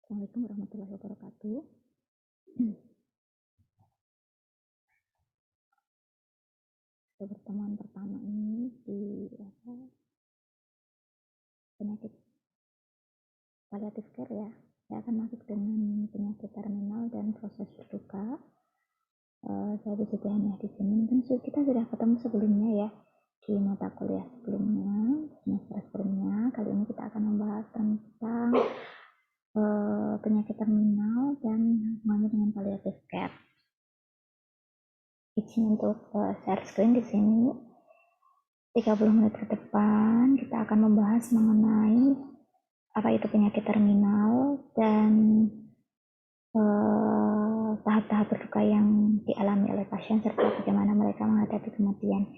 Assalamualaikum warahmatullahi wabarakatuh. Pertemuan pertama ini di penyakit paliatif care ya. Saya akan masuk dengan penyakit terminal dan proses berduka. Saya Desi hanya di sini. Mungkin kita sudah ketemu sebelumnya ya di mata kuliah sebelumnya, semester sebelumnya. Kali ini kita akan membahas tentang penyakit terminal dan hubungannya dengan paliatif care. Izin untuk share screen di sini. 30 menit ke depan kita akan membahas mengenai apa itu penyakit terminal dan tahap-tahap berduka yang dialami oleh pasien serta bagaimana mereka menghadapi kematian.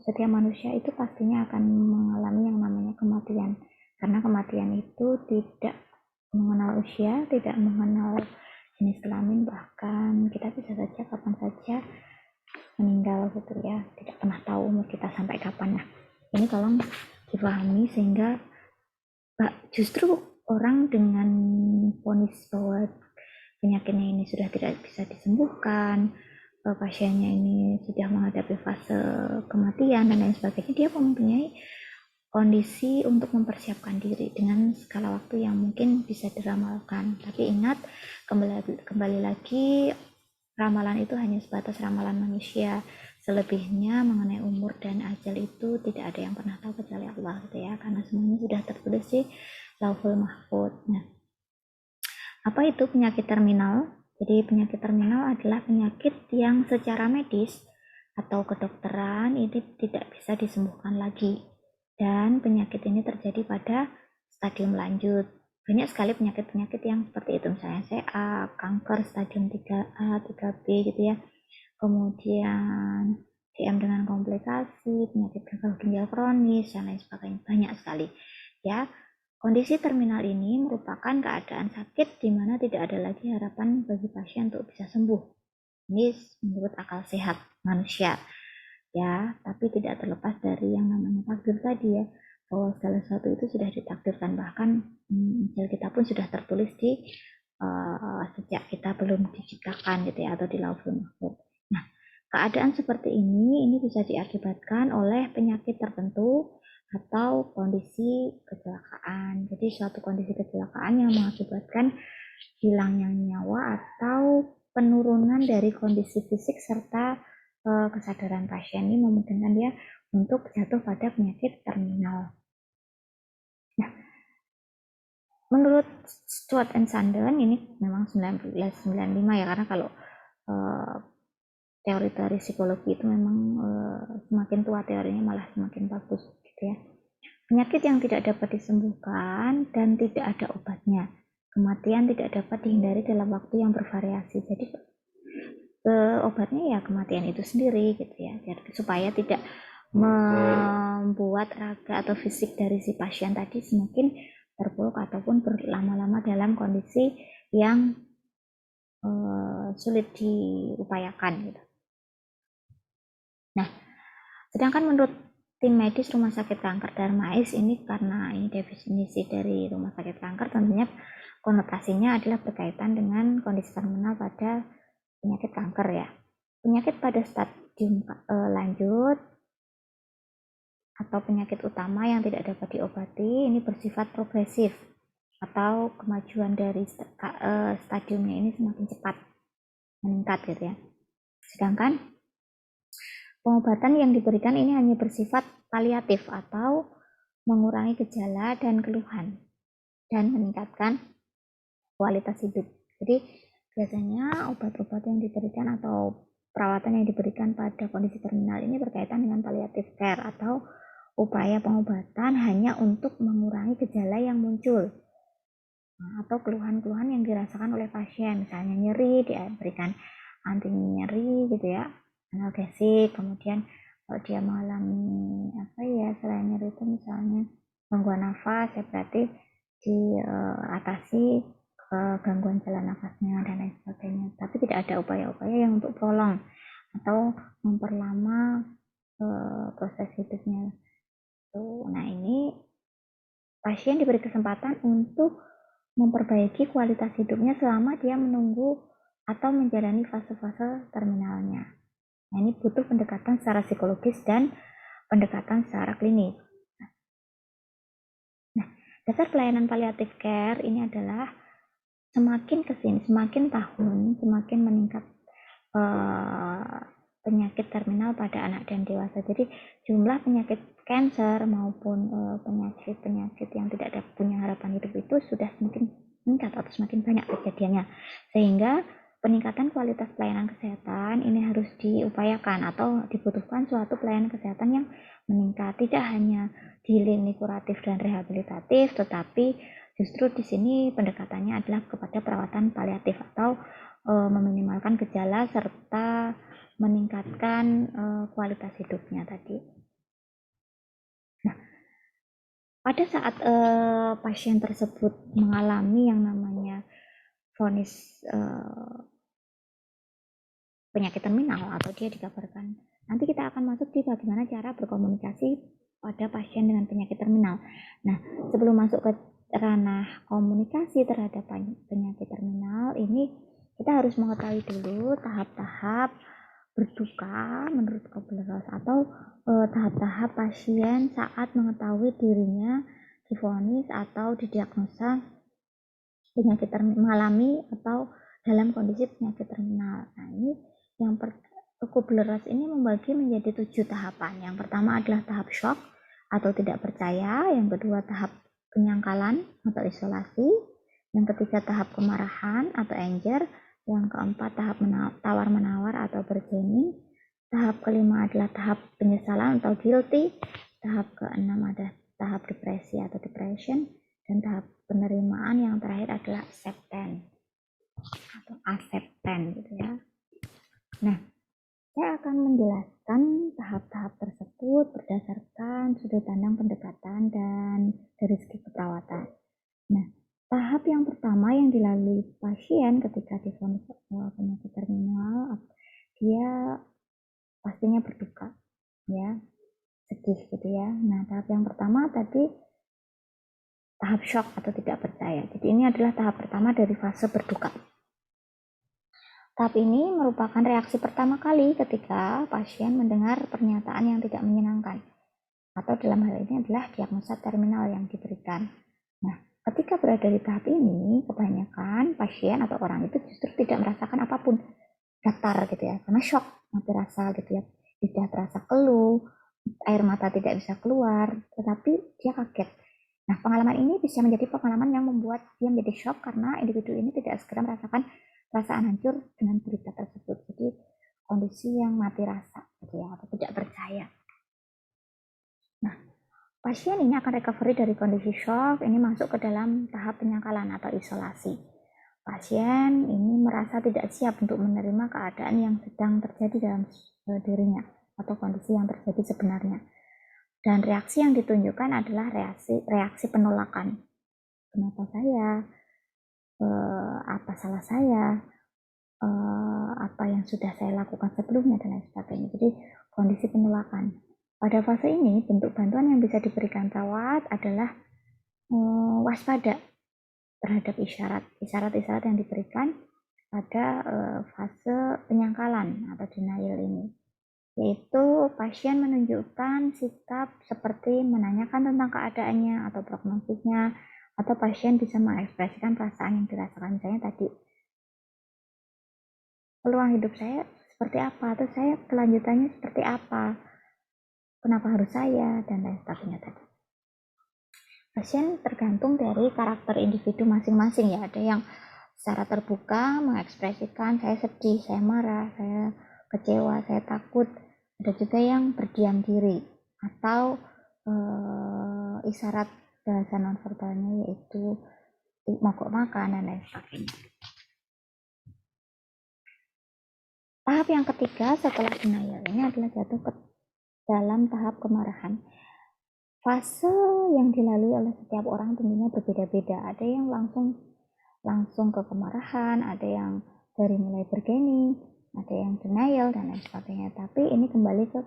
Setiap manusia itu pastinya akan mengalami yang namanya kematian, karena kematian itu tidak mengenal usia, tidak mengenal jenis kelamin, bahkan kita bisa saja kapan saja meninggal gitu ya, tidak pernah tahu umur kita sampai kapan. Nah, ini tolong dipahami sehingga justru orang dengan vonis bahwa penyakitnya ini sudah tidak bisa disembuhkan, pasiennya ini sudah menghadapi fase kematian dan lain sebagainya, dia mempunyai kondisi untuk mempersiapkan diri dengan skala waktu yang mungkin bisa diramalkan. Tapi ingat, kembali lagi, ramalan itu hanya sebatas ramalan manusia. Selebihnya mengenai umur dan ajal itu tidak ada yang pernah tahu kecuali Allah gitu ya, karena semuanya sudah tertulis di Lauhul Mahfuz. Nah, apa itu penyakit terminal? Jadi penyakit terminal adalah penyakit yang secara medis atau kedokteran ini tidak bisa disembuhkan lagi. Dan penyakit ini terjadi pada stadium lanjut. Banyak sekali penyakit-penyakit yang seperti itu, misalnya CA, kanker stadium 3A, 3B gitu ya. Kemudian DM dengan komplikasi, penyakit gagal ginjal kronis, dan lain sebagainya. Banyak sekali ya. Kondisi terminal ini merupakan keadaan sakit di mana tidak ada lagi harapan bagi pasien untuk bisa sembuh. Ini menurut akal sehat manusia ya, tapi tidak terlepas dari yang namanya takdir tadi ya, bahwa segala sesuatu itu sudah ditakdirkan, bahkan ajal kita pun sudah tertulis di sejak kita belum diciptakan gitu ya, atau di Lauhul Mahfuz. Nah, keadaan seperti ini bisa diakibatkan oleh penyakit tertentu atau kondisi kecelakaan. Jadi suatu kondisi kecelakaan yang mengakibatkan hilangnya nyawa atau penurunan dari kondisi fisik serta kesadaran pasien ini memungkinkan dia untuk jatuh pada penyakit terminal. Nah, menurut Stuart and Sandon ini memang 1995 ya, karena kalau teori-teori psikologi itu memang semakin tua teorinya malah semakin bagus gitu ya. Penyakit yang tidak dapat disembuhkan dan tidak ada obatnya. Kematian tidak dapat dihindari dalam waktu yang bervariasi. Jadi obatnya ya kematian itu sendiri gitu ya, supaya tidak membuat raga atau fisik dari si pasien tadi semakin terpuruk ataupun berlama-lama dalam kondisi yang sulit diupayakan gitu. Nah, sedangkan menurut tim medis Rumah Sakit Kanker Darmais ini, karena ini definisi dari Rumah Sakit Kanker, tentunya konotasinya adalah berkaitan dengan kondisi terminal pada penyakit kanker ya. Penyakit pada stadium lanjut atau penyakit utama yang tidak dapat diobati ini bersifat progresif, atau kemajuan dari stadiumnya ini semakin cepat meningkat gitu ya. Sedangkan pengobatan yang diberikan ini hanya bersifat paliatif atau mengurangi gejala dan keluhan dan meningkatkan kualitas hidup. Jadi biasanya obat-obat yang diberikan atau perawatan yang diberikan pada kondisi terminal ini berkaitan dengan palliative care atau upaya pengobatan hanya untuk mengurangi gejala yang muncul atau keluhan-keluhan yang dirasakan oleh pasien, misalnya nyeri diberikan anti nyeri gitu ya, analgesik. Kemudian kalau dia mengalami selain nyeri itu misalnya gangguan nafas ya, berarti diatasi gangguan jalan nafasnya dan lain sebagainya. Tapi tidak ada upaya-upaya yang untuk prolong atau memperlama proses hidupnya. Nah, ini pasien diberi kesempatan untuk memperbaiki kualitas hidupnya selama dia menunggu atau menjalani fase-fase terminalnya. Nah, ini butuh pendekatan secara psikologis dan pendekatan secara klinis. Nah, dasar pelayanan palliative care ini adalah semakin kesini, semakin tahun, semakin meningkat penyakit terminal pada anak dan dewasa. Jadi jumlah penyakit kanker maupun penyakit-penyakit yang tidak punya harapan hidup itu sudah semakin meningkat atau semakin banyak kejadiannya. Sehingga peningkatan kualitas pelayanan kesehatan ini harus diupayakan atau dibutuhkan suatu pelayanan kesehatan yang meningkat, tidak hanya di lini kuratif dan rehabilitatif, tetapi justru di sini pendekatannya adalah kepada perawatan paliatif atau meminimalkan gejala serta meningkatkan kualitas hidupnya tadi. Nah, pada saat pasien tersebut mengalami yang namanya vonis penyakit terminal atau dia dikabarkan, nanti kita akan masuk di bagaimana cara berkomunikasi pada pasien dengan penyakit terminal. Nah, sebelum masuk ke ranah komunikasi terhadap penyakit terminal ini, kita harus mengetahui dulu tahap-tahap berduka menurut Kubler-Ross atau tahap-tahap pasien saat mengetahui dirinya divonis atau didiagnosa penyakit mengalami atau dalam kondisi penyakit terminal. Nah, ini yang Kubler-Ross ini membagi menjadi 7 tahapan. Yang pertama adalah tahap shock atau tidak percaya, yang kedua tahap penyangkalan atau isolasi, yang ketiga tahap kemarahan atau anger, yang keempat tahap tawar-menawar atau bargaining, tahap kelima adalah tahap penyesalan atau guilty, tahap keenam adalah tahap depresi atau depression, dan tahap penerimaan yang terakhir adalah acceptance atau acceptance gitu ya. Nah, saya akan menjelaskan tahap-tahap tersebut berdasarkan sudut pandang pendekatan dan dari segi keperawatan. Nah, tahap yang pertama yang dilalui pasien ketika divonis penyakit terminal, dia pastinya berduka, ya, sedih gitu ya. Nah, tahap yang pertama tadi tahap shock atau tidak percaya. Jadi ini adalah tahap pertama dari fase berduka. Tahap ini merupakan reaksi pertama kali ketika pasien mendengar pernyataan yang tidak menyenangkan, atau dalam hal ini adalah diagnosa terminal yang diberikan. Nah, ketika berada di tahap ini, kebanyakan pasien atau orang itu justru tidak merasakan apapun, datar gitu ya, karena shock, mati rasa gitu ya, tidak terasa keluh, air mata tidak bisa keluar, tetapi dia kaget. Nah, pengalaman ini bisa menjadi pengalaman yang membuat dia menjadi shock karena individu ini tidak segera merasakan perasaan hancur dengan berita tersebut. Jadi kondisi yang mati rasa gitu ya, atau tidak percaya. Nah, pasien ini akan recovery dari kondisi shock, ini masuk ke dalam tahap penyangkalan atau isolasi. Pasien ini merasa tidak siap untuk menerima keadaan yang sedang terjadi dalam dirinya atau kondisi yang terjadi sebenarnya. Dan reaksi yang ditunjukkan adalah reaksi penolakan. Kenapa saya? Apa salah saya? Apa yang sudah saya lakukan sebelumnya dan lain sebagainya. Jadi kondisi penolakan. Pada fase ini, bentuk bantuan yang bisa diberikan perawat adalah waspada terhadap isyarat-isyarat yang diberikan pada fase penyangkalan atau denial ini, yaitu pasien menunjukkan sikap seperti menanyakan tentang keadaannya atau prognosisnya, atau pasien bisa mengekspresikan perasaan yang dirasakan, misalnya tadi, peluang hidup saya seperti apa, atau saya kelanjutannya seperti apa, kenapa harus saya, dan lain sebagainya tadi. Pasien tergantung dari karakter individu masing-masing ya, ada yang secara terbuka mengekspresikan saya sedih, saya marah, saya kecewa, saya takut. Ada juga yang berdiam diri atau isyarat bahasa nonverbalnya yaitu mogok makan dan lain sebagainya. Tahap yang ketiga setelah denial ini adalah jatuh ke dalam tahap kemarahan. Fase yang dilalui oleh setiap orang tentunya berbeda-beda. Ada yang langsung ke kemarahan, ada yang dari mulai bargaining, ada yang denial dan lain sebagainya. Tapi ini kembali ke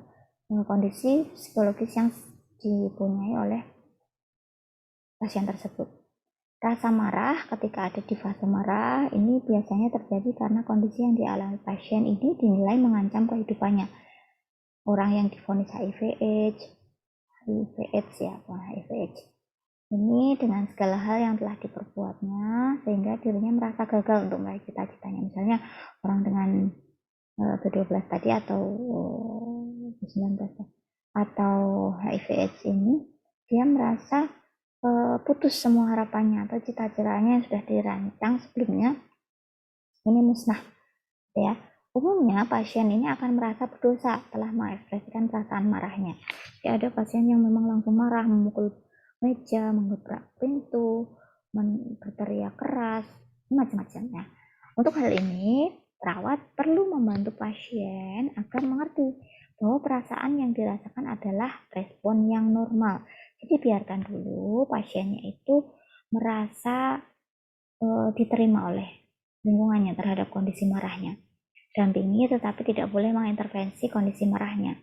kondisi psikologis yang dipunyai oleh pasien tersebut. Rasa marah ketika ada di fase marah ini biasanya terjadi karena kondisi yang dialami pasien ini dinilai mengancam kehidupannya. Orang yang divonis HIV/AIDS ini dengan segala hal yang telah diperbuatnya sehingga dirinya merasa gagal untuk meraih cita-citanya. Misalnya orang dengan B12 tadi atau B19 atau HIV/AIDS ini, dia merasa putus semua harapannya atau cita-citanya yang sudah dirancang sebelumnya ini musnah, ya. Umumnya pasien ini akan merasa berdosa telah mengekspresikan perasaan marahnya. Ya, ada pasien yang memang langsung marah, memukul meja, menggebrak pintu, berteriak keras, macam-macam ya. Untuk hal ini, perawat perlu membantu pasien agar mengerti bahwa perasaan yang dirasakan adalah respon yang normal. Jadi biarkan dulu pasiennya itu merasa diterima oleh lingkungannya terhadap kondisi marahnya. Dampingi tetapi tidak boleh mengintervensi kondisi marahnya.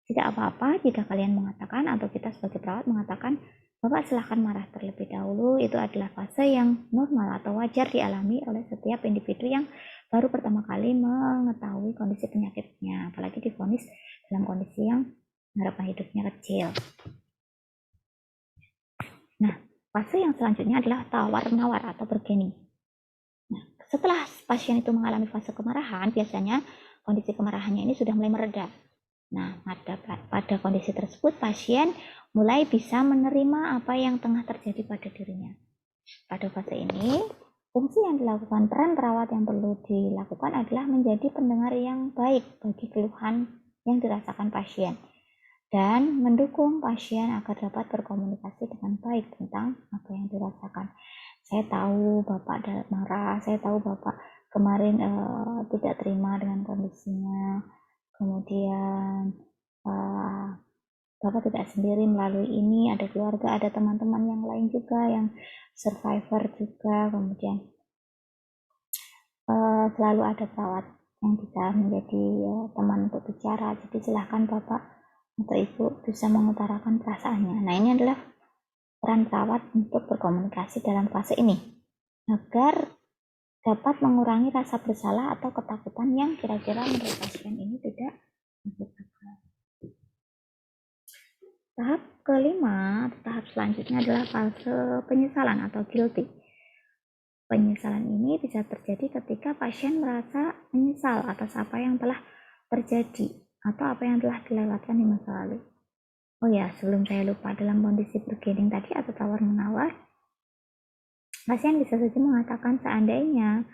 Tidak apa-apa jika kalian mengatakan atau kita sebagai perawat mengatakan, Bapak silahkan marah terlebih dahulu, itu adalah fase yang normal atau wajar dialami oleh setiap individu yang baru pertama kali mengetahui kondisi penyakitnya, apalagi divonis dalam kondisi yang harapan hidupnya kecil. Nah, fase yang selanjutnya adalah tawar-menawar atau bargaining. Nah, setelah pasien itu mengalami fase kemarahan, biasanya kondisi kemarahannya ini sudah mulai mereda. Nah, pada kondisi tersebut pasien mulai bisa menerima apa yang tengah terjadi pada dirinya. Pada fase ini, fungsi yang dilakukan peran perawat yang perlu dilakukan adalah menjadi pendengar yang baik bagi keluhan yang dirasakan pasien dan mendukung pasien agar dapat berkomunikasi dengan baik tentang apa yang dirasakan. Saya tahu Bapak marah, saya tahu Bapak kemarin tidak terima dengan kondisinya, kemudian Bapak tidak sendiri melalui ini, ada keluarga, ada teman-teman yang lain juga yang survivor juga, kemudian selalu ada perawat yang bisa menjadi teman untuk bicara. Jadi silahkan Bapak atau Ibu bisa mengutarakan perasaannya. Nah, ini adalah peran perawat untuk berkomunikasi dalam fase ini agar dapat mengurangi rasa bersalah atau ketakutan yang kira-kira menurut pasien ini tidak membutuhkan. Tahap kelima, tahap selanjutnya adalah fase penyesalan atau guilty. Penyesalan ini bisa terjadi ketika pasien merasa menyesal atas apa yang telah terjadi atau apa yang telah dilewatkan di masa lalu. Oh ya, sebelum saya lupa, dalam kondisi bargaining tadi atau tawar-menawar, pasien bisa saja mengatakan seandainya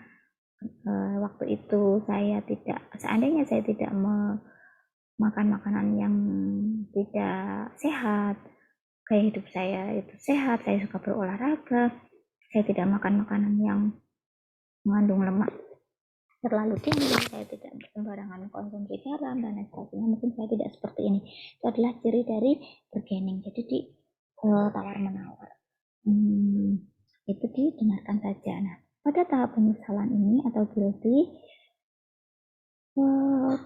waktu itu seandainya saya tidak makan makanan yang tidak sehat, gaya hidup saya itu sehat, saya suka berolahraga, saya tidak makan makanan yang mengandung lemak terlalu tinggi, saya tidak sembarangan konsumsi garam dan lain sebagainya, mungkin saya tidak seperti ini. Itu adalah ciri dari bargaining. Jadi di tawar-menawar itu didengarkan saja. Nah, pada tahap penyesalan ini atau guilty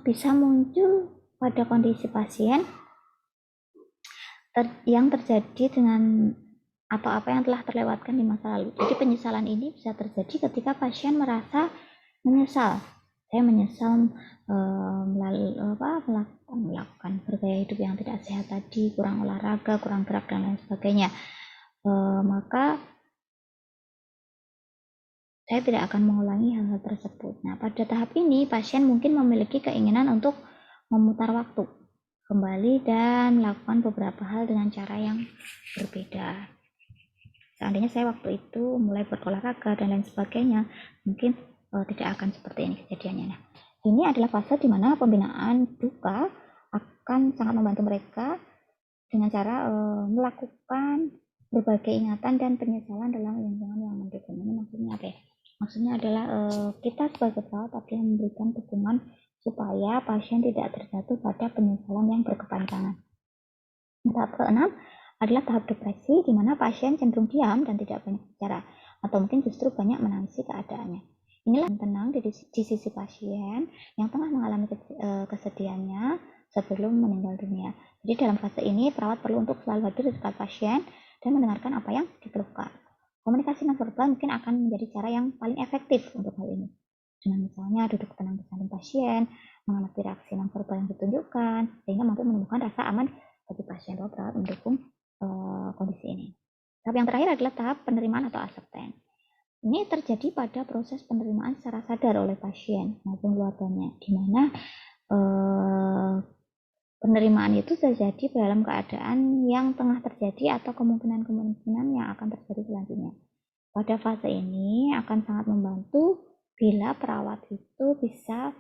bisa muncul pada kondisi pasien yang terjadi dengan atau apa yang telah terlewatkan di masa lalu. Jadi penyesalan ini bisa terjadi ketika pasien merasa menyesal. Saya menyesal melakukan bergaya hidup yang tidak sehat tadi, kurang olahraga, kurang gerak dan lain sebagainya. Maka saya tidak akan mengulangi hal-hal tersebut. Nah, pada tahap ini pasien mungkin memiliki keinginan untuk memutar waktu kembali dan melakukan beberapa hal dengan cara yang berbeda. Seandainya saya waktu itu mulai berolahraga dan lain sebagainya, mungkin tidak akan seperti ini kejadiannya. Nah, ini adalah fase di mana pembinaan duka akan sangat membantu mereka dengan cara melakukan berbagai ingatan dan penyesalan dalam lingkungan yang mendukung. Ini maksudnya apa ya? Maksudnya adalah kita sebagai perawat adalah memberikan dukungan supaya pasien tidak terjatuh pada penyesalan yang berkepanjangan. Tahap keenam adalah tahap depresi, di mana pasien cenderung diam dan tidak banyak bicara, atau mungkin justru banyak menangisi keadaannya. Inilah tenang di sisi pasien yang tengah mengalami kesedihannya sebelum meninggal dunia. Jadi dalam fase ini perawat perlu untuk selalu hadir di dekat pasien dan mendengarkan apa yang dikeluhkan. Komunikasi nonverbal mungkin akan menjadi cara yang paling efektif untuk hal ini. Dengan misalnya duduk tenang di samping pasien, mengamati reaksi nonverbal yang ditunjukkan, sehingga mampu menemukan rasa aman bagi pasien bahwa perawat mendukung kondisi ini. Tahap yang terakhir adalah tahap penerimaan atau acceptance. Ini terjadi pada proses penerimaan secara sadar oleh pasien maupun keluarganya, di mana penerimaan itu terjadi dalam keadaan yang tengah terjadi atau kemungkinan-kemungkinan yang akan terjadi selanjutnya. Pada fase ini akan sangat membantu bila perawat itu bisa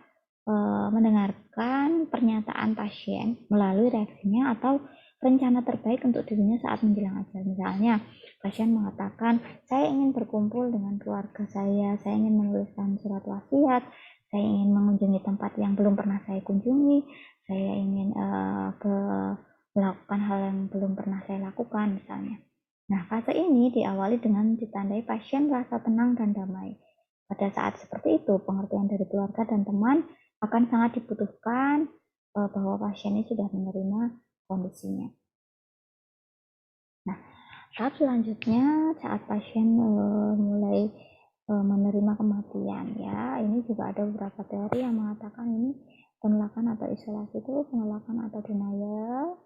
mendengarkan pernyataan pasien melalui reaksinya atau rencana terbaik untuk dirinya saat menjelang ajal. Misalnya, pasien mengatakan, saya ingin berkumpul dengan keluarga saya ingin menuliskan surat wasiat, saya ingin mengunjungi tempat yang belum pernah saya kunjungi, saya ingin melakukan hal yang belum pernah saya lakukan misalnya. Nah, fase ini diawali dengan ditandai pasien merasa tenang dan damai. Pada saat seperti itu, pengertian dari keluarga dan teman akan sangat dibutuhkan bahwa pasien ini sudah menerima kondisinya. Nah, tahap selanjutnya saat pasien mulai menerima kematian, ya, ini juga ada beberapa teori yang mengatakan ini penolakan atau isolasi itu penolakan atau denial,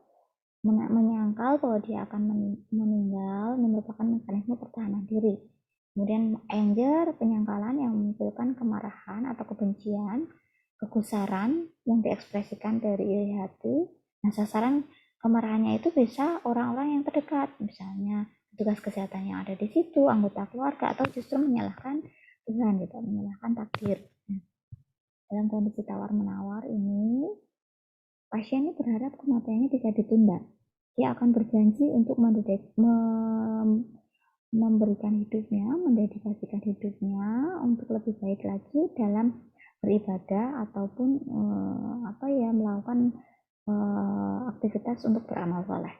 menyangkal bahwa dia akan meninggal, ini merupakan mekanisme pertahanan diri. Kemudian anger, penyangkalan yang memunculkan kemarahan atau kebencian, kegusaran yang diekspresikan dari iri hati. Nah, sasaran kemarahannya itu bisa orang-orang yang terdekat, misalnya petugas kesehatan yang ada di situ, anggota keluarga, atau justru menyalahkan Tuhan, gitu, menyalahkan takdir. Nah, dalam kondisi tawar-menawar ini, pasien ini berharap kematiannya bisa ditunda. Dia akan berjanji untuk memberikan hidupnya, mendedikasikan hidupnya untuk lebih baik lagi dalam beribadah ataupun melakukan aktivitas untuk beramal soleh.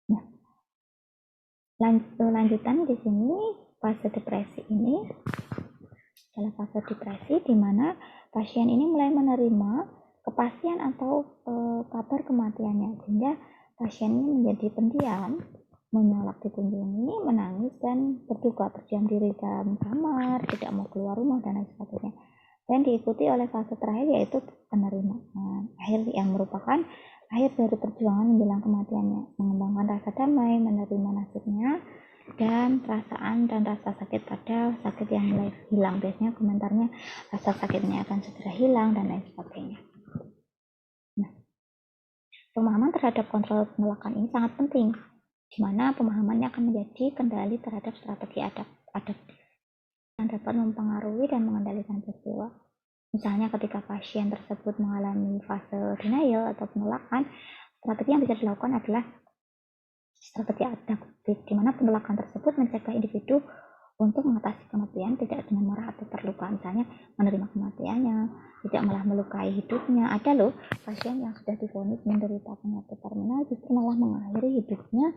Nah, lanjutan di sini fase depresi ini adalah fase depresi di mana pasien ini mulai menerima kepastian atau kabar kematiannya, sehingga pasien ini menjadi pendiam, menolak dikunjungi, menangis, dan berduka, berdiam diri dalam kamar, tidak mau keluar rumah, dan lain sebagainya. Dan diikuti oleh fase terakhir yaitu penerimaan akhir yang merupakan akhir dari perjuangan menjelang kematiannya, mengembangkan rasa damai, menerima nasibnya, dan perasaan dan rasa sakit pada sakit yang mulai hilang. Biasanya komentarnya rasa sakitnya akan segera hilang dan lain sebagainya. Nah, pemahaman terhadap kontrol penolakan ini sangat penting, di mana pemahamannya akan menjadi kendali terhadap strategi adaptif yang dapat mempengaruhi dan mengendalikan peristiwa. Misalnya ketika pasien tersebut mengalami fase denial atau penolakan, strategi yang bisa dilakukan adalah strategi adaptif, di mana penolakan tersebut mencegah individu untuk mengatasi kematian tidak dengan marah atau terluka, misalnya menerima kematiannya, tidak malah melukai hidupnya. Ada loh pasien yang sudah divonis menderita penyakit terminal justru malah mengakhiri hidupnya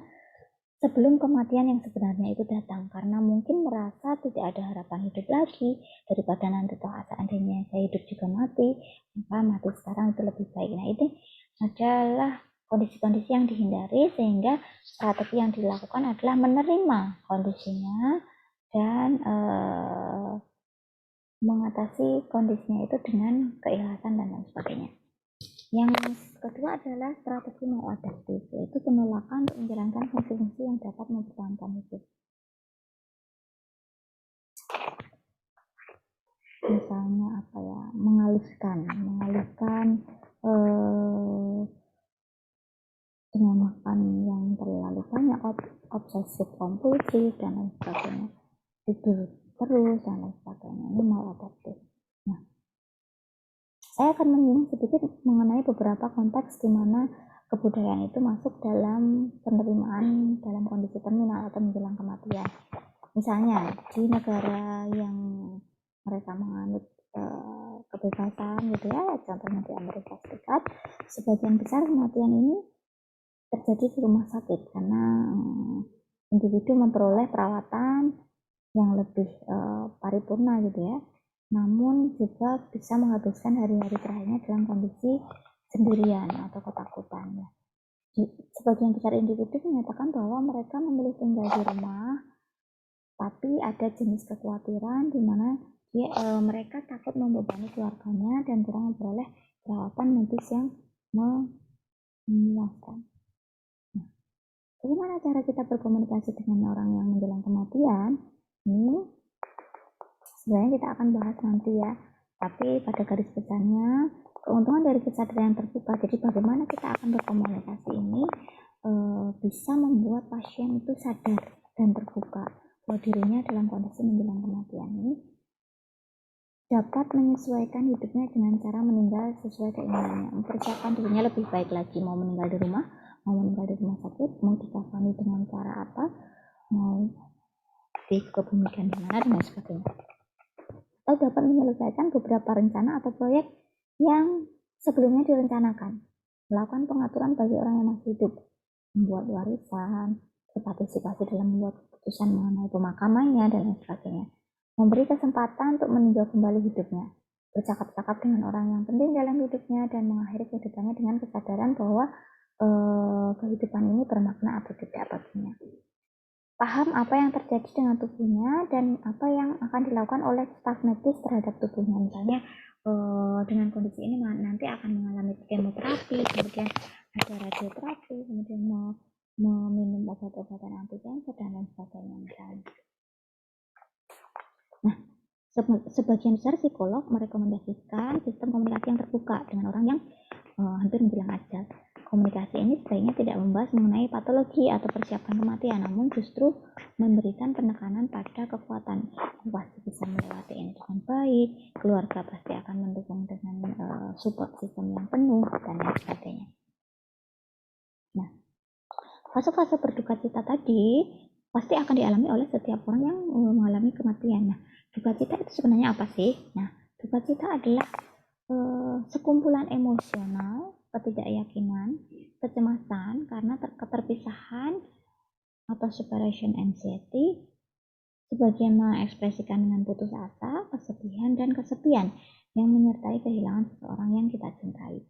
sebelum kematian yang sebenarnya itu datang, karena mungkin merasa tidak ada harapan hidup lagi, daripada nanti toh seandainya saya hidup juga mati, maka mati sekarang itu lebih baik. Nah, ini adalah kondisi-kondisi yang dihindari, sehingga strategi yang dilakukan adalah menerima kondisinya dan mengatasi kondisinya itu dengan keikhlasan dan lain sebagainya. Yang kedua adalah strategi maladaptif, yaitu penolakan untuk menjalankan fungsi-fungsi yang dapat mempertahankan hidup. Misalnya mengalihkan dengan makan yang terlalu banyak, obsesif kompulsif dan lain sebagainya, tidur terus dan lain sebagainya. Ini maladaptif. Nah, saya akan menyinggung sedikit mengenai beberapa konteks di mana kebudayaan itu masuk dalam penerimaan dalam kondisi terminal atau menjelang kematian. Misalnya di negara yang mereka menganut kebebasan gitu ya, contohnya di Amerika Serikat, sebagian besar kematian ini terjadi di rumah sakit karena individu memperoleh perawatan yang lebih paripurna gitu ya, namun juga bisa menghabiskan hari-hari terakhirnya dalam kondisi sendirian atau ketakutan ya. sebagian besar individu menyatakan bahwa mereka memilih tinggal di rumah, tapi ada jenis kekhawatiran di mana mereka takut membebani keluarganya dan kurang memperoleh perawatan medis yang memuaskan. Nah, bagaimana cara kita berkomunikasi dengan orang yang menjelang kematian? Ini sebenarnya kita akan bahas nanti ya, tapi pada garis besarnya keuntungan dari kesadaran terbuka. Jadi bagaimana kita akan berkomunikasi ini bisa membuat pasien itu sadar dan terbuka bahwa dirinya dalam kondisi menjelang kematian ini dapat menyesuaikan hidupnya dengan cara meninggal sesuai keinginannya, mempersiapkan dirinya lebih baik lagi, mau meninggal di rumah, mau meninggal di rumah sakit, mau dikafani dengan cara apa, mau dikebumikan di mana, dan sebagainya. Atau dapat menyelesaikan beberapa rencana atau proyek yang sebelumnya direncanakan, melakukan pengaturan bagi orang yang masih hidup, membuat warisan, berpartisipasi dalam membuat keputusan mengenai pemakamannya, dan lain sebagainya. Memberi kesempatan untuk meninjau kembali hidupnya, bercakap-cakap dengan orang yang penting dalam hidupnya, dan mengakhiri kehidupannya dengan kesadaran bahwa kehidupan ini bermakna atau tidak baginya. Paham apa yang terjadi dengan tubuhnya dan apa yang akan dilakukan oleh staf medis terhadap tubuhnya. Misalnya dengan kondisi ini nanti akan mengalami kemoterapi, kemudian ada radioterapi, kemudian meminum obat-obatan anti kanker dan lain sebagainya misalnya. Nah, sebagian besar psikolog merekomendasikan sistem komunikasi yang terbuka dengan orang yang hampir menjelang ajal. Komunikasi ini sebaiknya tidak membahas mengenai patologi atau persiapan kematian, namun justru memberikan penekanan pada kekuatan. Pasti bisa melewati ini dengan baik, keluarga pasti akan mendukung dengan support sistem yang penuh, dan lain sebagainya. Nah, fase-fase berduka cita tadi pasti akan dialami oleh setiap orang yang mengalami kematian. Nah, duka cita itu sebenarnya apa sih? Nah, duka cita adalah sekumpulan emosional, ketidakyakinan, kecemasan karena keterpisahan atau separation anxiety, sebagian mengekspresikan dengan putus asa, kesedihan, dan kesepian yang menyertai kehilangan seseorang yang kita cintai.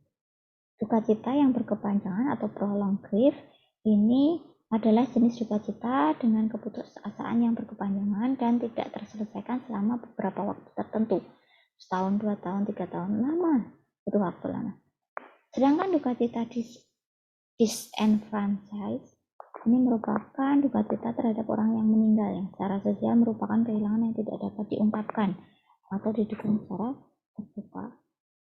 Duka cita yang berkepanjangan atau prolonged grief ini adalah jenis duka cita dengan keputusasaan yang berkepanjangan dan tidak terselesaikan selama beberapa waktu tertentu. Setahun, 2 tahun, 3 tahun, lama, butuh waktu lama. Sedangkan duka cita disenfranchised ini merupakan duka cita terhadap orang yang meninggal yang secara sosial merupakan kehilangan yang tidak dapat diungkapkan atau didukung secara terbuka.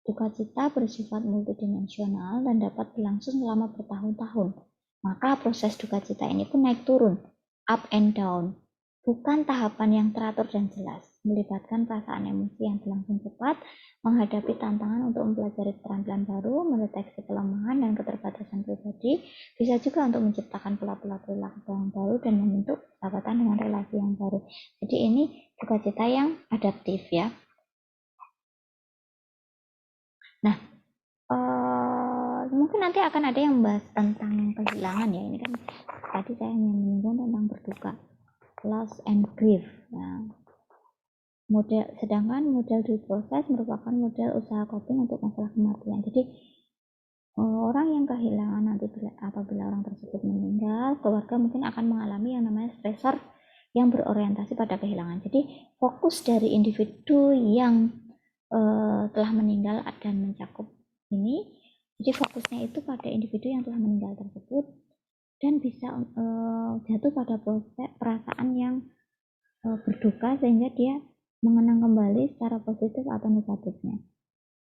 Duka cita bersifat multidimensional dan dapat berlangsung selama bertahun-tahun. Maka proses duka cita ini pun naik turun, up and down. Bukan tahapan yang teratur dan jelas, melibatkan perasaan emosi yang berlangsung cepat, menghadapi tantangan untuk mempelajari keterampilan baru, mendeteksi kelemahan dan keterbatasan pribadi, bisa juga untuk menciptakan pola-pola perilaku yang baru dan membentuk persahabatan dengan relasi yang baru. Jadi ini duka cita yang adaptif ya. Nah, mungkin nanti akan ada yang membahas tentang kehilangan ya. Ini kan tadi saya hanya menyinggung tentang berduka, loss and grief. Nah, sedangkan model grief process merupakan model usaha coping untuk masalah kematian. Jadi orang yang kehilangan nanti apabila orang tersebut meninggal, keluarga mungkin akan mengalami yang namanya stresor yang berorientasi pada kehilangan. Jadi fokus dari individu yang telah meninggal dan mencakup ini, jadi fokusnya itu pada individu yang telah meninggal tersebut dan bisa jatuh pada perasaan yang berduka sehingga dia mengenang kembali secara positif atau negatifnya.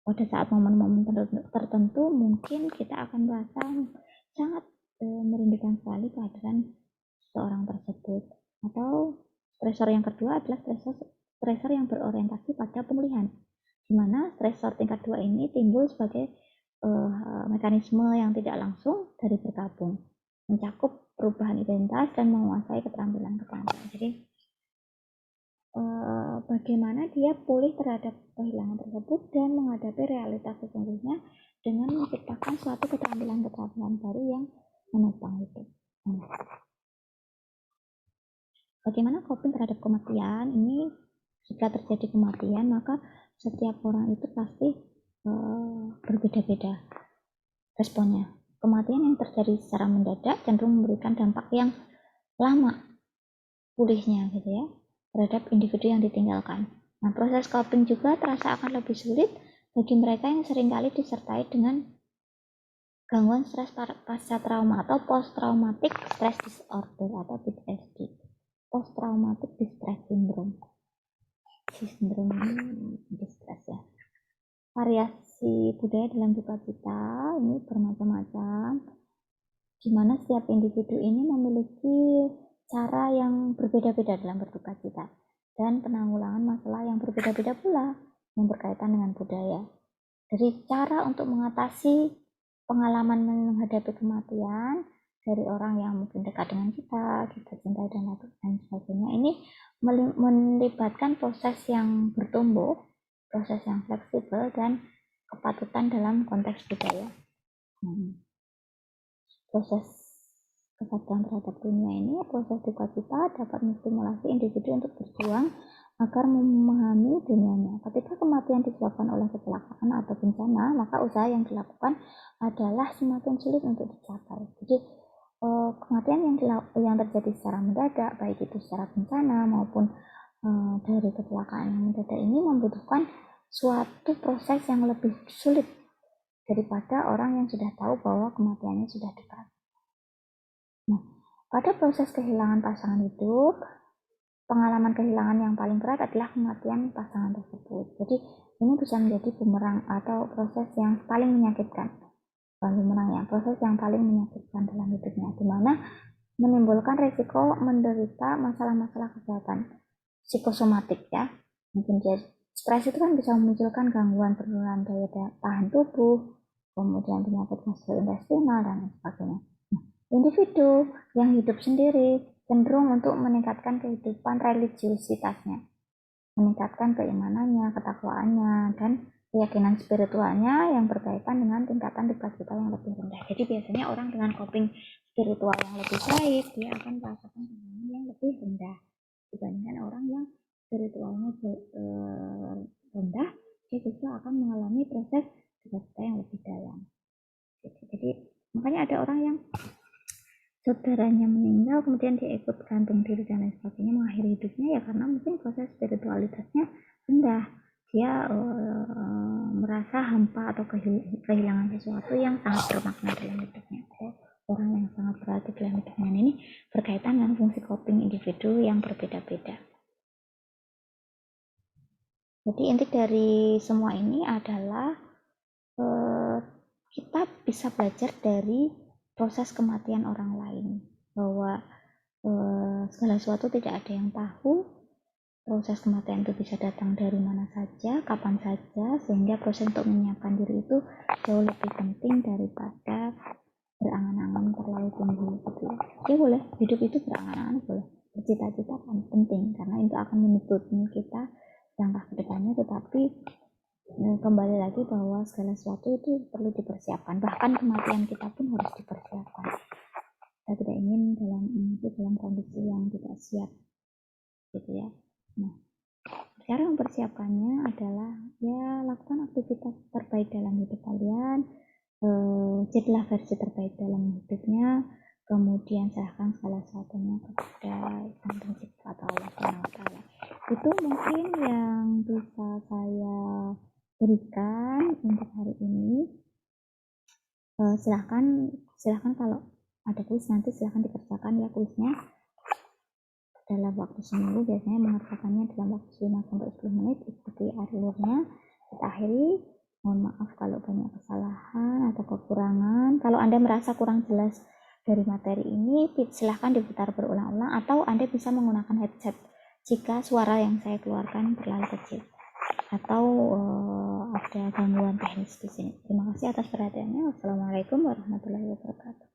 Pada saat momen-momen tertentu mungkin kita akan merasa sangat merindukan sekali kehadiran seseorang tersebut. Atau stresor yang kedua adalah stresor yang berorientasi pada pemulihan, di mana stresor tingkat 2 ini timbul sebagai mekanisme yang tidak langsung dari bergabung, mencakup perubahan identitas dan menguasai keterampilan. Jadi bagaimana dia pulih terhadap kehilangan tersebut dan menghadapi realitas sesungguhnya dengan menciptakan suatu keterampilan baru yang menopang itu. Bagaimana coping terhadap kematian ini? Jika terjadi kematian, maka setiap orang itu pasti berbeda-beda responnya. kematian yang terjadi secara mendadak cenderung memberikan dampak yang lama pulihnya gitu ya terhadap individu yang ditinggalkan. Nah, proses coping juga terasa akan lebih sulit bagi mereka yang seringkali disertai dengan gangguan stres pasca trauma atau post traumatic stress disorder atau PTSD. Post traumatic distress syndrome. Sindrom ini distress ya. Variasi budaya dalam duka cita ini bermacam-macam, di mana setiap individu ini memiliki cara yang berbeda-beda dalam berduka cita dan penanggulangan masalah yang berbeda-beda pula yang berkaitan dengan budaya. Dari cara untuk mengatasi pengalaman menghadapi kematian dari orang yang mungkin dekat dengan kita cintai dan lain sebagainya, ini melibatkan proses yang bertumbuh, proses yang fleksibel dan kepatutan dalam konteks budaya. Proses kesadaran terhadap dunia ini, proses duka cita dapat menstimulasi individu untuk berjuang agar memahami dunianya. Ketika kematian disebabkan oleh kecelakaan atau bencana, maka usaha yang dilakukan adalah semakin sulit untuk dicapai. Jadi kematian yang terjadi secara mendadak, baik itu secara bencana maupun dari kecelakaan yang mendadak ini membutuhkan suatu proses yang lebih sulit daripada orang yang sudah tahu bahwa kematiannya sudah dekat. Nah, pada proses kehilangan pasangan hidup, pengalaman kehilangan yang paling berat adalah kematian pasangan tersebut. Jadi ini bisa menjadi bumerang atau proses yang paling menyakitkan. Proses yang paling menyakitkan dalam hidupnya, di mana menimbulkan risiko menderita masalah-masalah kesehatan psikosomatik ya. Mungkin stres itu kan bisa memunculkan gangguan penurunan daya tahan tubuh, kemudian penyakit gastrointestinal dan sebagainya. Individu yang hidup sendiri cenderung untuk meningkatkan kehidupan religiusitasnya, meningkatkan keimanannya, ketakwaannya, dan keyakinan spiritualnya yang berkaitan dengan tingkatan duka cita yang lebih rendah. Jadi biasanya orang dengan coping spiritual yang lebih baik, dia akan merasakan kehidupan yang lebih rendah dibandingkan orang yang spiritualnya rendah, dia juga akan mengalami proses duka cita yang lebih dalam. Jadi makanya ada orang yang saudaranya meninggal kemudian dia ikut gantung diri dan lain sebagainya, mengakhiri hidupnya ya karena mungkin proses spiritualitasnya rendah, dia merasa hampa atau kehilangan sesuatu yang sangat bermakna dalam hidupnya, atau orang yang sangat berarti dalam hidupnya. Ini berkaitan dengan fungsi coping individu yang berbeda-beda. Jadi inti dari semua ini adalah kita bisa belajar dari proses kematian orang lain, bahwa segala sesuatu tidak ada yang tahu, proses kematian itu bisa datang dari mana saja, kapan saja, sehingga proses untuk menyiapkan diri itu jauh lebih penting daripada berangan-angan terlalu tinggi gitu. Ya boleh, hidup itu berangan-angan boleh, bercita-cita kan penting karena itu akan menuntut kita langkah ke depannya, tetapi kembali lagi bahwa segala sesuatu itu perlu dipersiapkan, bahkan kematian kita pun harus dipersiapkan. Kita tidak ingin dalam kondisi yang tidak siap gitu ya. Nah, cara mempersiapkannya adalah ya lakukan aktivitas terbaik dalam hidup kalian, jadilah versi terbaik dalam hidupnya, kemudian serahkan segala sesuatunya kepada Sang Pencipta atau Allah SWT. Itu mungkin yang bisa saya berikan untuk hari ini. Silahkan kalau ada kuis nanti silahkan dikerjakan ya kuisnya dalam waktu seminggu, biasanya mengerjakannya dalam waktu 5-10 menit. Ikuti alurnya. Kita akhiri, mohon maaf kalau banyak kesalahan atau kekurangan. Kalau Anda merasa kurang jelas dari materi ini, silahkan diputar berulang-ulang, atau Anda bisa menggunakan headset jika suara yang saya keluarkan terlalu kecil atau ada gangguan teknis di sini. Terima kasih atas perhatiannya. Wassalamualaikum warahmatullahi wabarakatuh.